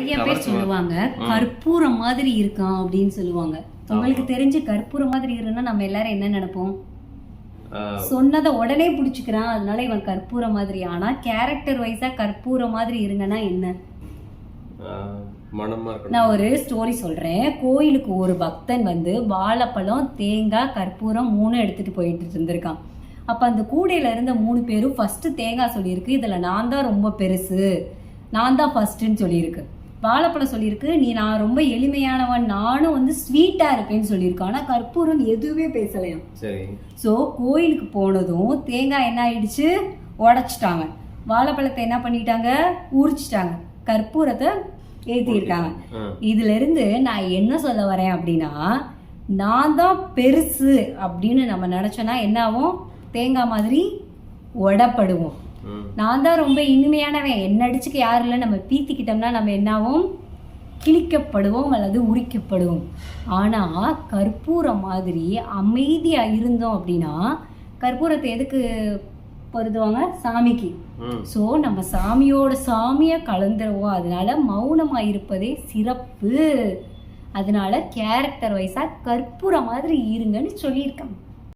நிறைய பேர் சொல்லுவாங்க கற்பூரம் மாதிரி இருக்கான் அப்படின்னு சொல்லுவாங்க. உங்களுக்கு தெரிஞ்சு கற்பூரம் மாதிரி இருந்தா நம்ம எல்லாரும் என்ன நினைப்போம்? சொன்னதை உடனே பிடிச்சிக்கிறான் அதனால இவன் கற்பூரம் மாதிரி. ஆனா கேரக்டர் வைஸா கற்பூரம் மாதிரி இருங்கன்னா என்ன? நான் ஒரு ஸ்டோரி சொல்றேன். கோயிலுக்கு ஒரு பக்தன் வந்து வாழைப்பழம், தேங்காய், கற்பூரம் 3 எடுத்துட்டு போயிட்டு இருந்திருக்கான். அப்ப அந்த கூடையில இருந்த 3 பேரும் ஃபர்ஸ்ட் தேங்காய் சொல்லியிருக்கு, இதுல நான் தான் ரொம்ப பெருசு, நான் தான் ஃபர்ஸ்ட்ன்னு சொல்லியிருக்கு. வாழைப்பழம் சொல்லியிருக்கு, நான் ரொம்ப எளிமையானவன், நானும் வந்து ஸ்வீட்டா இருப்பேன்னு சொல்லியிருக்கான். ஆனா கற்பூரம் எதுவுமே பேசலையாம். ஸோ கோயிலுக்கு போனதும் தேங்காய் என்ன ஆயிடுச்சு, உடைச்சிட்டாங்க. வாழைப்பழத்தை என்ன பண்ணிட்டாங்க, உரிச்சிட்டாங்க. கற்பூரத்தை ஏற்றிருக்காங்க. இதுல இருந்து நான் என்ன சொல்ல வரேன் அப்படின்னா, நான் தான் பெருசு அப்படின்னு நம்ம நினைச்சோன்னா என்ன ஆகும், தேங்காய் மாதிரி உடப்படுவோம். நான் தான் ரொம்ப இனிமையானவன், என்ன அடிச்சுக்க யாரும் இல்லை நம்ம பீத்திக்கிட்டோம்னா நம்ம என்னாவும், கிழிக்கப்படுவோம் அல்லது உரிக்கப்படுவோம். ஆனா கற்பூரம் மாதிரி அமைதியா இருந்தோம் அப்படின்னா, கற்பூரத்தை எதுக்கு பொருத்துவாங்க, சாமிக்கு. ஸோ நம்ம சாமியை கலந்துருவோம். அதனால மௌனமா இருப்பதே சிறப்பு. அதனால கேரக்டர் வைஸா கற்பூரம் மாதிரி இருங்கன்னு சொல்லியிருக்காங்க.